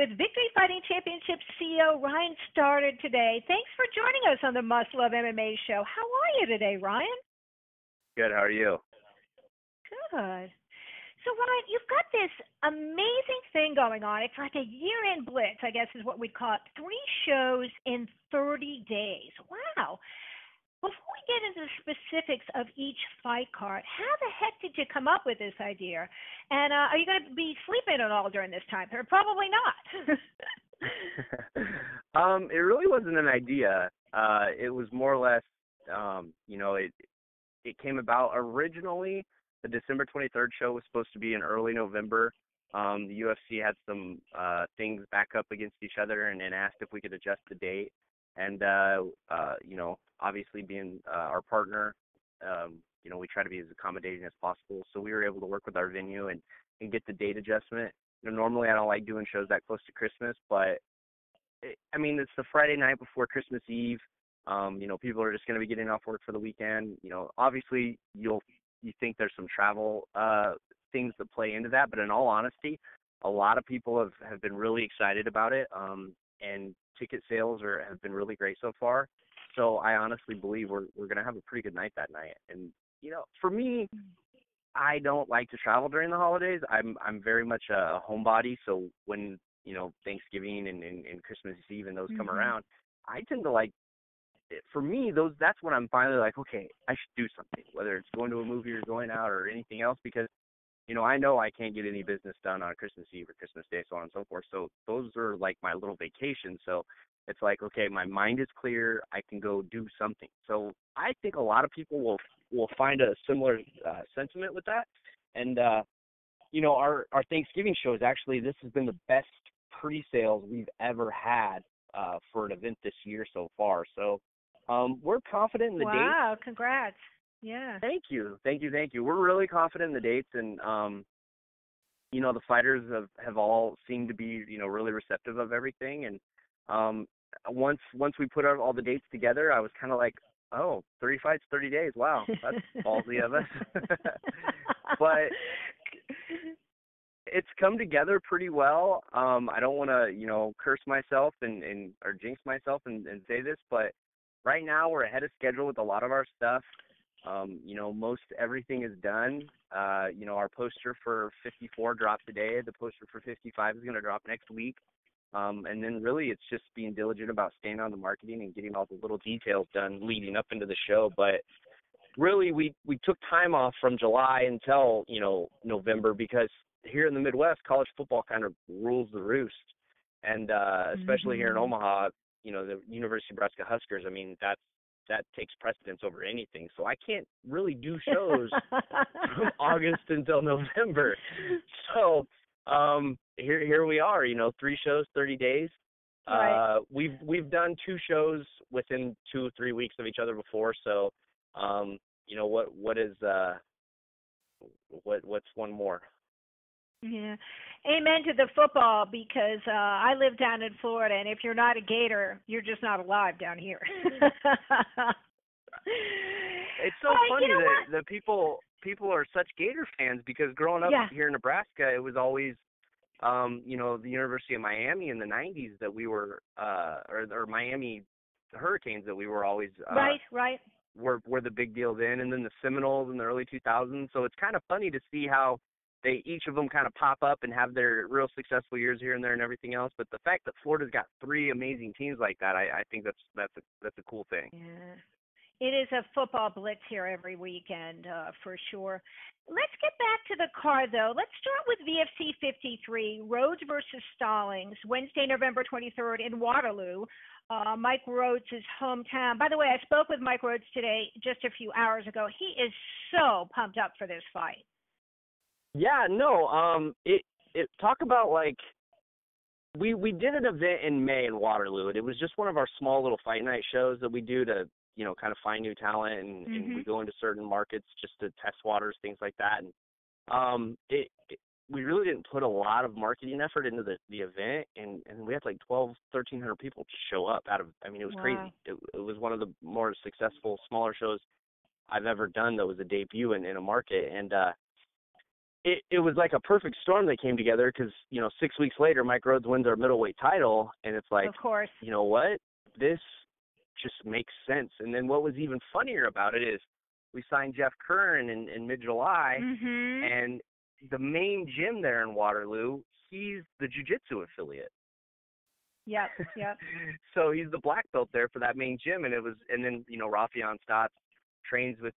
with Victory Fighting Championship CEO Ryan Stoddard today. Thanks for joining us on the Must Love MMA show. How are you today, Ryan? Good. How are you? Good. So, Ryan, you've got this amazing thing going on. It's like a year-end blitz, I guess is what we'd call it. 3 shows in 30 days. Wow. Before we get into the specifics of each fight card, how the heck did you come up with this idea? And are you going to be sleeping at all during this time? Or probably not. It really wasn't an idea. It was more or less, it came about originally. The December 23rd show was supposed to be in early November. The UFC had some things back up against each other and asked if we could adjust the date. And, obviously being our partner, we try to be as accommodating as possible. So we were able to work with our venue and get the date adjustment. Normally I don't like doing shows that close to Christmas, but, it's the Friday night before Christmas Eve. People are just going to be getting off work for the weekend. Obviously you think there's some travel things that play into that, but in all honesty, a lot of people have been really excited about it, and ticket sales have been really great so far. So I honestly believe we're going to have a pretty good night that night. And for me, I don't like to travel during the holidays. I'm very much a homebody. So when Thanksgiving and Christmas Eve and those come around, I tend to like. For me, that's when I'm finally like, okay, I should do something, whether it's going to a movie or going out or anything else, because, I know I can't get any business done on Christmas Eve or Christmas Day, so on and so forth. So those are like my little vacations. So it's like, okay, my mind is clear. I can go do something. So I think a lot of people will find a similar sentiment with that. And, our Thanksgiving show is actually, this has been the best pre-sales we've ever had for an event this year so far. So we're confident in the dates. Wow, congrats. Yeah. Thank you. We're really confident in the dates, and, the fighters have all seemed to be, really receptive of everything. And once we put all the dates together, I was kind of like, oh, 30 fights, 30 days. Wow, that's ballsy of us. But it's come together pretty well. I don't want to, curse myself or jinx myself and say this, but right now we're ahead of schedule with a lot of our stuff. Most everything is done. Our poster for 54 dropped today. The poster for 55 is going to drop next week. And then really it's just being diligent about staying on the marketing and getting all the little details done leading up into the show. But really we took time off from July until, November, because here in the Midwest, college football kind of rules the roost. And especially here in Omaha, the University of Nebraska Huskers, that takes precedence over anything. So I can't really do shows from August until November. So here we are, 3 shows, 30 days. Right. We've done 2 shows within 2 or 3 weeks of each other before. So, what's one more? Yeah. Amen to the football, because I live down in Florida, and if you're not a Gator, you're just not alive down here. It's so funny that people are such Gator fans, because growing up here in Nebraska, it was always, the University of Miami in the 90s that we were, or Miami Hurricanes that we were always, right. were the big deal then, and then the Seminoles in the early 2000s. So it's kind of funny to see how each of them kind of pop up and have their real successful years here and there and everything else. But the fact that Florida's got 3 amazing teams like that, I think that's a cool thing. Yeah. It is a football blitz here every weekend, for sure. Let's get back to the card, though. Let's start with VFC55, Rhodes versus Stallings, Wednesday, November 23rd in Waterloo, Mike Rhodes' hometown. By the way, I spoke with Mike Rhodes today just a few hours ago. He is so pumped up for this fight. Yeah, no, talk about, like, we did an event in May in Waterloo, and it was just one of our small little fight night shows that we do to, kind of find new talent, and we go into certain markets just to test waters, things like that. And we really didn't put a lot of marketing effort into the event, and we had like 1,300 people show up it was crazy. It was one of the more successful, smaller shows I've ever done that was a debut in a market. And it was like a perfect storm that came together because, 6 weeks later, Mike Rhodes wins our middleweight title, and it's like, of course, you know what? This just makes sense. And then what was even funnier about it is we signed Jeff Curran in mid-July, and the main gym there in Waterloo, he's the jiu-jitsu affiliate. Yep. So he's the black belt there for that main gym, and then Ryan Stoddard trains with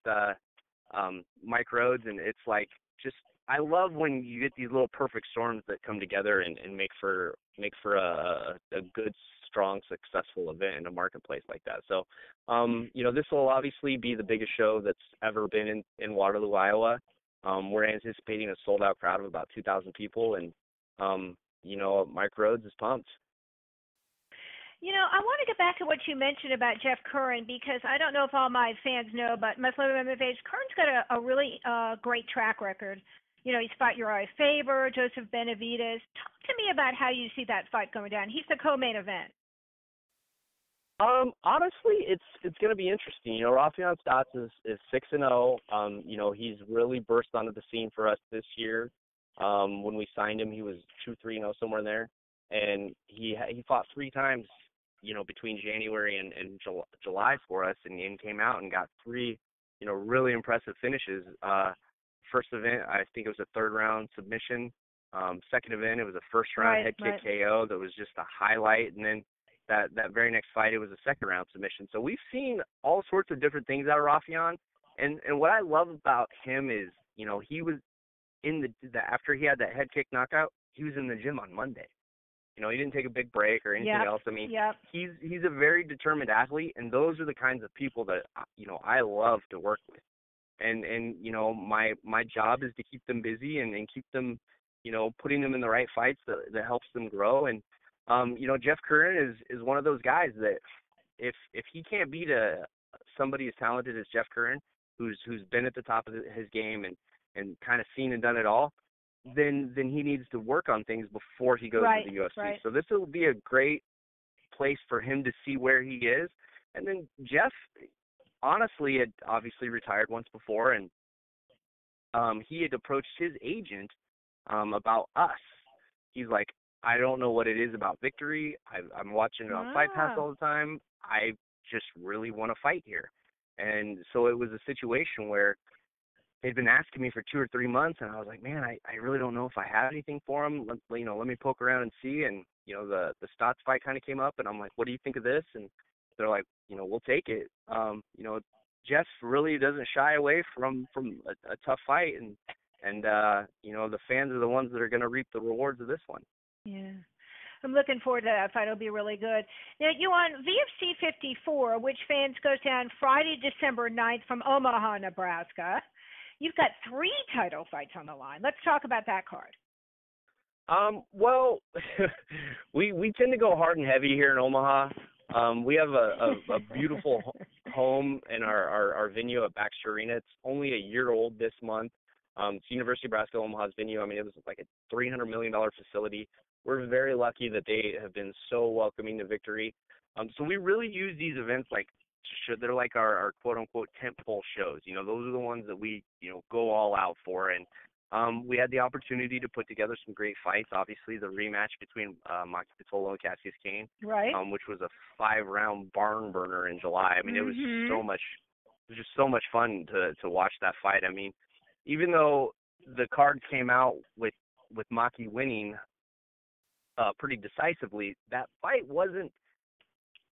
Mike Rhodes, and it's like just I love when you get these little perfect storms that come together and make for a good, strong, successful event in a marketplace like that. So, this will obviously be the biggest show that's ever been in Waterloo, Iowa. We're anticipating a sold-out crowd of about 2,000 people, and Mike Rhodes is pumped. I want to get back to what you mentioned about Jeff Curran, because I don't know if all my fans know, but Love MMA, Curran's got a really great track record. He's fought Uriah Faber, Joseph Benavidez. Talk to me about how you see that fight going down. He's the co-main event. Honestly, it's going to be interesting. Ryan Stoddard is 6-0. He's really burst onto the scene for us this year. When we signed him, he was 2-3-0, somewhere in there, and he fought 3 times, between January and July for us, and came out and got 3, really impressive finishes. First event, I think it was a 3rd round submission. Second event, it was a 1st round head kick KO that was just a highlight, and then that very next fight, it was a 2nd round submission. So we've seen all sorts of different things out of Ryan, and what I love about him is, he was in the after he had that head kick knockout, he was in the gym on Monday. He didn't take a big break or anything else. I mean, he's a very determined athlete, and those are the kinds of people that I love to work with. And my job is to keep them busy and keep them, putting them in the right fights that helps them grow. And Jeff Curran is one of those guys that if he can't beat somebody as talented as Jeff Curran, who's been at the top of his game and kind of seen and done it all, then he needs to work on things before he goes to the UFC. Right. So this will be a great place for him to see where he is. And then Jeff, honestly, had obviously retired once before, and he had approached his agent about us. He's like, I don't know what it is about Victory. I'm watching it on Fight Pass all the time. I just really want to fight here. And so it was a situation where they'd been asking me for 2 or 3 months, and I was like, man, I really don't know if I have anything for him. Let me poke around and see. And the Stotts fight kind of came up, and I'm like, what do you think of this? And they're like, we'll take it. Jeff really doesn't shy away from a tough fight, and the fans are the ones that are going to reap the rewards of this one. Yeah. I'm looking forward to that fight. It'll be really good. Now, you on VFC54, which fans goes down Friday, December 9th from Omaha, Nebraska. You've got 3 title fights on the line. Let's talk about that card. Well, we tend to go hard and heavy here in Omaha. We have a beautiful home in our venue at Baxter Arena. It's only a year old this month. It's University of Nebraska Omaha's venue. I mean, it was like a $300 million facility. We're very lucky that they have been so welcoming to Victory. So we really use these events they're like our quote-unquote tentpole shows. Those are the ones that we, go all out for. And we had the opportunity to put together some great fights. Obviously, the rematch between Maki Pitolo and Cassius Cain, which was a 5-round barn burner in July. I mean, it was just so much fun to watch that fight. I mean, even though the card came out with Maki winning pretty decisively, that fight wasn't.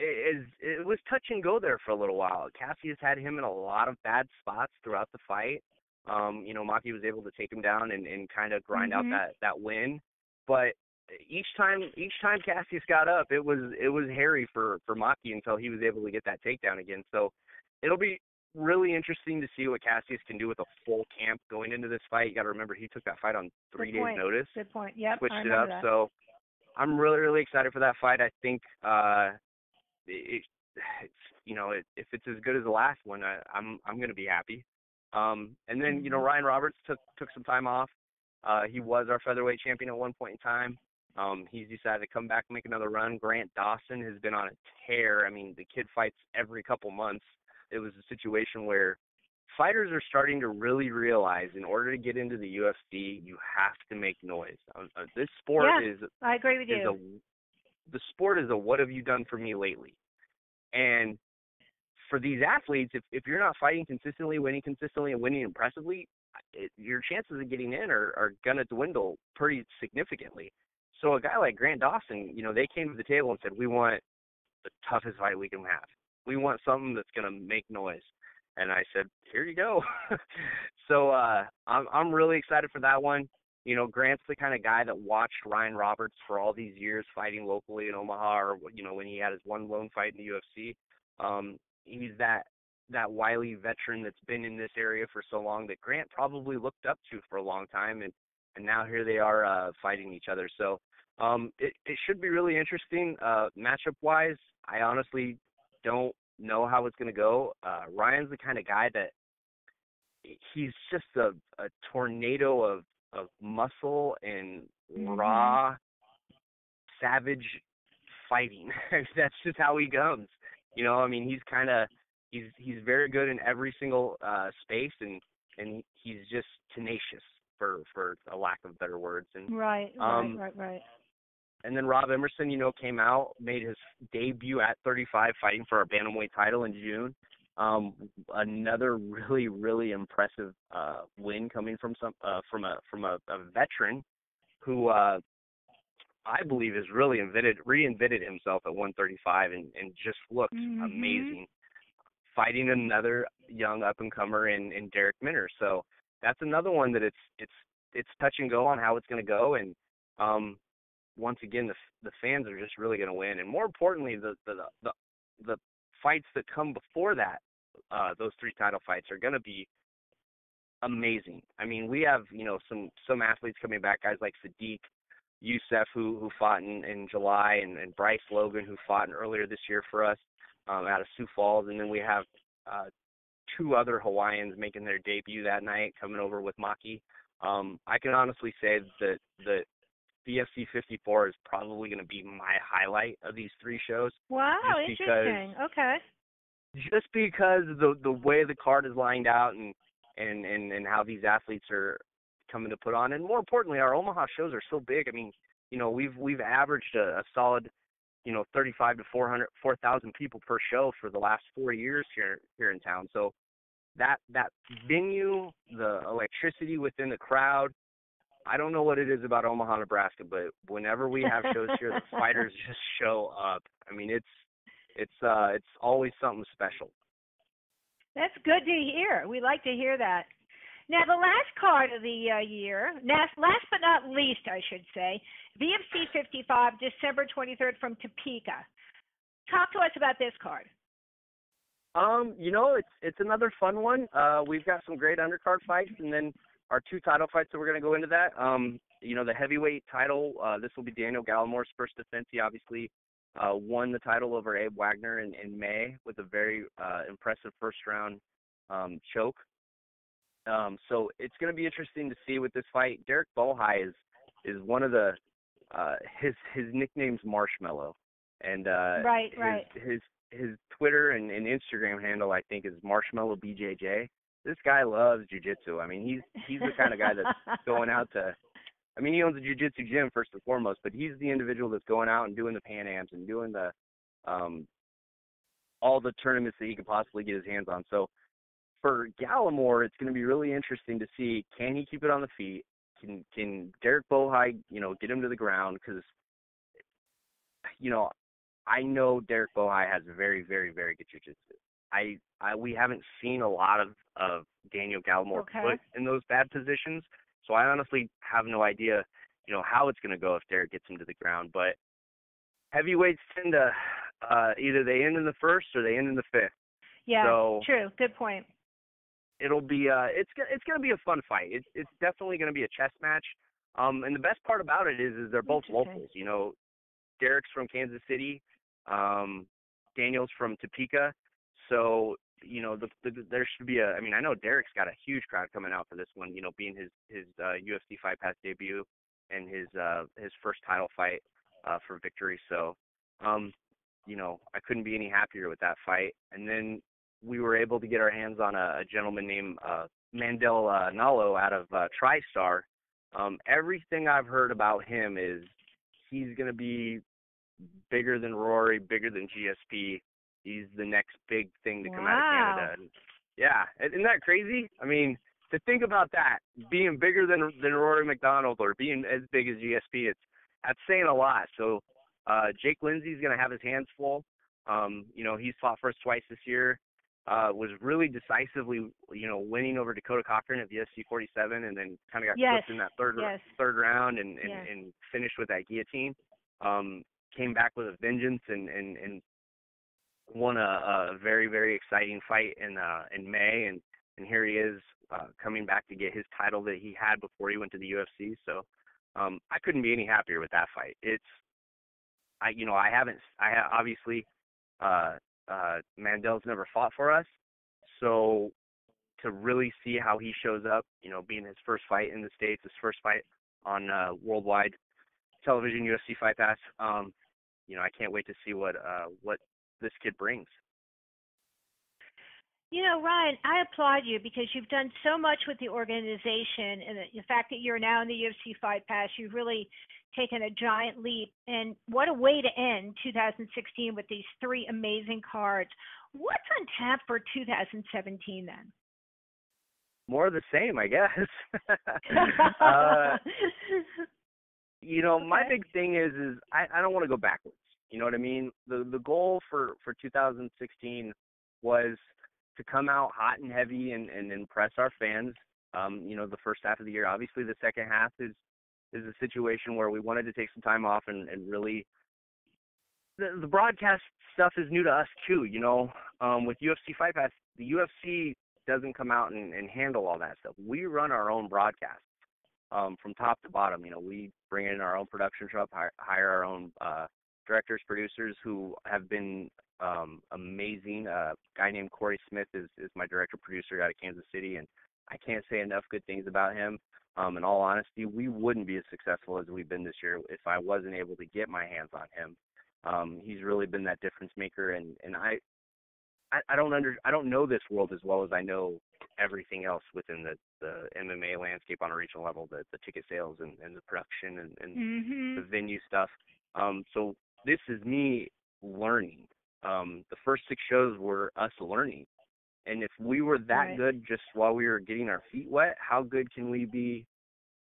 It was touch and go there for a little while. Cassius had him in a lot of bad spots throughout the fight. Maki was able to take him down and kind of grind out that win. But each time Cassius got up, it was hairy for Maki until he was able to get that takedown again. So it'll be really interesting to see what Cassius can do with a full camp going into this fight. You got to remember, he took that fight on 3 days' notice. Good point. Yep. Switched it up. That. So I'm really, really excited for that fight. I think if it's as good as the last one, I'm going to be happy. And then Ryan Roberts took some time off. He was our featherweight champion at one point in time. He's decided to come back and make another run. Grant Dawson has been on a tear. I mean, the kid fights every couple months. It was a situation where fighters are starting to really realize in order to get into the UFC, you have to make noise. This sport Yeah, I agree with you. The sport is a what have you done for me lately? And for these athletes, if you're not fighting consistently, winning consistently, and winning impressively, your chances of getting in are going to dwindle pretty significantly. So a guy like Grant Dawson, they came to the table and said, we want the toughest fight we can have. We want something that's going to make noise. And I said, here you go. So I'm really excited for that one. Grant's the kind of guy that watched Ryan Roberts for all these years fighting locally in Omaha, or when he had his one lone fight in the UFC. He's that wily veteran that's been in this area for so long that Grant probably looked up to for a long time, and now here they are fighting each other. So it should be really interesting. Matchup wise, I honestly don't know how it's going to go. Ryan's the kind of guy that he's just a tornado of muscle and raw, savage fighting. That's just how he comes. He's very good in every single space, and he's just tenacious, for a lack of better words. And right. And then Rob Emerson, came out, made his debut at 35, fighting for our bantamweight title in June. Another really, really impressive win coming from a veteran who I believe has really reinvented himself at 135 and just looked amazing, fighting another young up and comer in Derek Minner. So that's another one that it's touch and go on how it's going to go. And once again, the fans are just really going to win. And more importantly, the fights that come before that, those 3 title fights are going to be amazing. I mean, we have, some athletes coming back, guys like Sadiq Youssef, who fought in July, and Bryce Logan, who fought earlier this year for us out of Sioux Falls. And then we have 2 other Hawaiians making their debut that night, coming over with Maki. I can honestly say that the VFC54 is probably going to be my highlight of these 3 shows. Wow, interesting. Okay. Just because the way the card is lined out and how these athletes are coming to put on, and more importantly, our Omaha shows are so big. I mean, we've averaged a solid 35 to 4,000 people per show for the last 4 years here in town. So that venue, the electricity within the crowd, I don't know what it is about Omaha, Nebraska, but whenever we have shows here, the fighters just show up. I mean, it's always something special. That's good to hear. We like to hear that. Now, the last card of the year, last but not least, I should say, VFC55, December 23rd from Topeka. Talk to us about this card. It's another fun one. We've got some great undercard fights, and then our 2 title fights that we're going to go into that. The heavyweight title, this will be Daniel Gallimore's first defense. He obviously won the title over Abe Wagner in May with a very impressive first-round choke. So it's going to be interesting to see with this fight. Derek Bohai is one of the his nickname's Marshmallow, and right. His Twitter and Instagram handle, I think, is Marshmallow BJJ. This guy loves jiu-jitsu. I mean, he's the kind of guy that's going out to. I mean, he owns a jiu-jitsu gym first and foremost, but he's the individual that's going out and doing the Pan Ams and doing the all the tournaments that he could possibly get his hands on. So for Gallimore, it's going to be really interesting to see, can he keep it on the feet? Can Derek Bohai, get him to the ground? Because, I know Derek Bohai has very, very, very good jiu-jitsu. We haven't seen a lot of Daniel Gallimore put in those bad positions, so I honestly have no idea, how it's going to go if Derek gets him to the ground. But heavyweights tend to either they end in the first or they end in the 5th. Yeah, so true. Good point. It'll be it's going to be a fun fight. It's definitely going to be a chess match. And the best part about it is they're both locals. Derek's from Kansas City, Daniel's from Topeka. So, there should be I know Derek's got a huge crowd coming out for this one, being his UFC Fight Pass debut and his first title fight for victory. So, I couldn't be any happier with that fight. And then we were able to get our hands on a gentleman named Mandel Nalo out of TriStar. Everything I've heard about him is he's going to be bigger than Rory, bigger than GSP. He's the next big thing to come out of Canada. And yeah, isn't that crazy? I mean, to think about that, being bigger than Rory McDonald or being as big as GSP, that's saying a lot. So Jake Lindsay's going to have his hands full. He's fought for us twice this year. Was really decisively, winning over Dakota Cochran at VFC47, and then kind of got clipped in that third round and finished with that guillotine. Came back with a vengeance and won a very, very exciting fight in May, and here he is coming back to get his title that he had before he went to the UFC. So I couldn't be any happier with that fight. Obviously Mandel's never fought for us, so to really see how he shows up, being his first fight in the States, his first fight on worldwide television, UFC Fight Pass, I can't wait to see what this kid brings. Ryan, I applaud you because you've done so much with the organization, and the fact that you're now in the UFC Fight Pass, you've really taken a giant leap. And what a way to end 2016 with these 3 amazing cards. What's on tap for 2017 then? More of the same, I guess. My big thing is I don't want to go backwards. You know what I mean? The goal for 2016 was to come out hot and heavy and impress our fans. The first half of the year. Obviously, the second half is a situation where we wanted to take some time off and really the broadcast stuff is new to us too. With UFC Fight Pass, the UFC doesn't come out and handle all that stuff. We run our own broadcast from top to bottom. We bring in our own production shop, hire our own directors, producers who have been amazing. A guy named Corey Smith is my director-producer out of Kansas City, and I can't say enough good things about him. In all honesty, we wouldn't be as successful as we've been this year if I wasn't able to get my hands on him. He's really been that difference maker, and I don't know this world as well as I know everything else within the MMA landscape on a regional level, the ticket sales and the production and the venue stuff. So this is me learning. The first 6 shows were us learning. And if we were that good just while we were getting our feet wet, how good can we be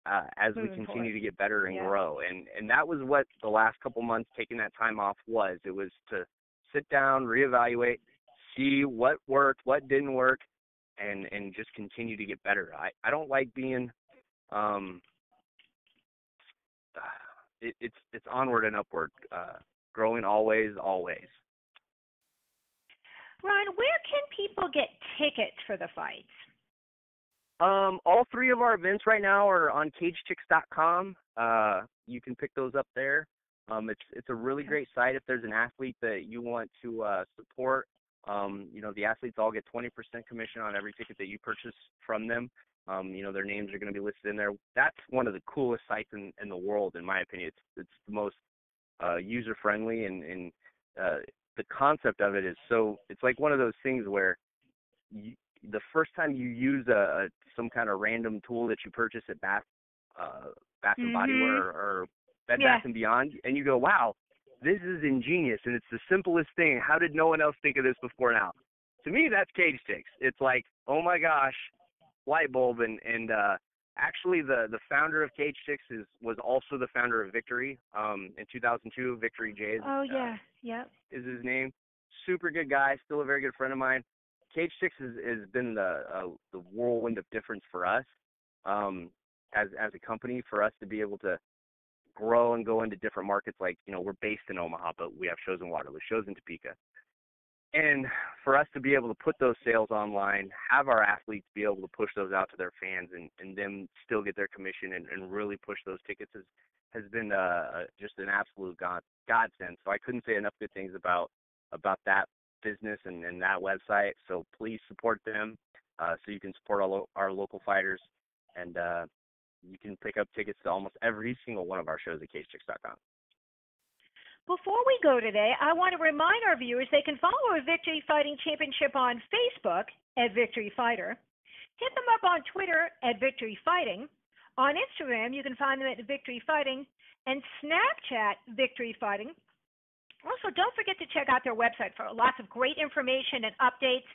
as we continue to get better and grow? And that was what the last couple months taking that time off was. It was to sit down, reevaluate, see what worked, what didn't work, and just continue to get better. I don't like being it's onward and upward, growing always. Ron, where can people get tickets for the fights? All 3 of our events right now are on CageChicks.com. You can pick those up there. It's a really great site if there's an athlete that you want to support. The athletes all get 20% commission on every ticket that you purchase from them. Their names are going to be listed in there. That's one of the coolest sites in the world, in my opinion. It's the most user-friendly, and the concept of it is it's like one of those things where the first time you use some kind of random tool that you purchase at Bath and Body Works or Bed Bath and Beyond, and you go, wow, this is ingenious, and it's the simplest thing. How did no one else think of this before now? To me, that's Cage Chicks. It's like, oh my gosh, light bulb. And actually, the founder of Cage Chicks was also the founder of Victory in 2002. Victory J is his name. Super good guy, still a very good friend of mine. Cage Chicks has been the whirlwind of difference for us as a company, for us to be able to grow and go into different markets. Like, we're based in Omaha, but we have shows in Waterloo, shows in Topeka. And for us to be able to put those sales online, have our athletes be able to push those out to their fans and them still get their commission and really push those tickets has been just an absolute godsend. So I couldn't say enough good things about that business and that website. So please support them so you can support our local fighters. And you can pick up tickets to almost every single one of our shows at CageChicks.com. Before we go today, I want to remind our viewers they can follow Victory Fighting Championship on Facebook at Victory Fighter. Hit them up on Twitter at Victory Fighting. On Instagram, you can find them at Victory Fighting, and Snapchat Victory Fighting. Also, don't forget to check out their website for lots of great information and updates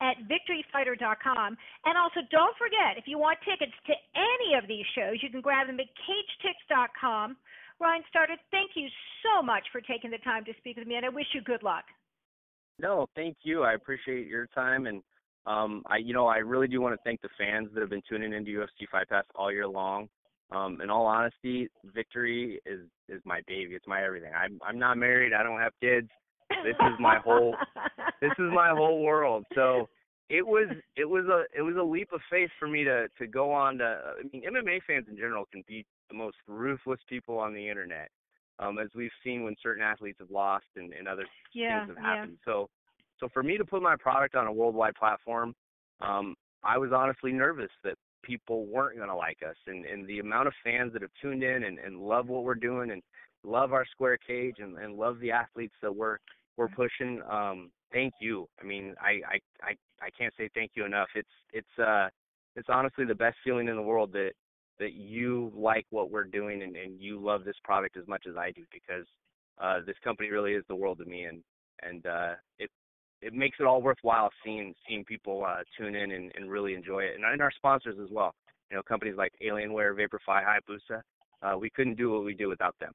at victoryfighter.com. And also, don't forget, if you want tickets to any of these shows, you can grab them at cagetix.com. Ryan Stoddard, thank you so much for taking the time to speak with me, and I wish you good luck. No, thank you. I appreciate your time, and I really do want to thank the fans that have been tuning into UFC Fight Pass all year long. In all honesty, Victory is my baby. It's my everything. I'm not married. I don't have kids. This is my whole world. So it was a leap of faith for me to go on to. I mean, MMA fans in general can be the most ruthless people on the internet, as we've seen when certain athletes have lost and other things have happened. So for me to put my product on a worldwide platform, I was honestly nervous that people weren't going to like us. And the amount of fans that have tuned in and love what we're doing and love our square cage and love the athletes that we're pushing, thank you. I mean, I can't say thank you enough. It's honestly the best feeling in the world that you like what we're doing and you love this product as much as I do, because this company really is the world to me, and it makes it all worthwhile seeing people tune in and really enjoy it. And our sponsors as well. You know, companies like Alienware, Vaporfly, Hayabusa. We couldn't do what we do without them.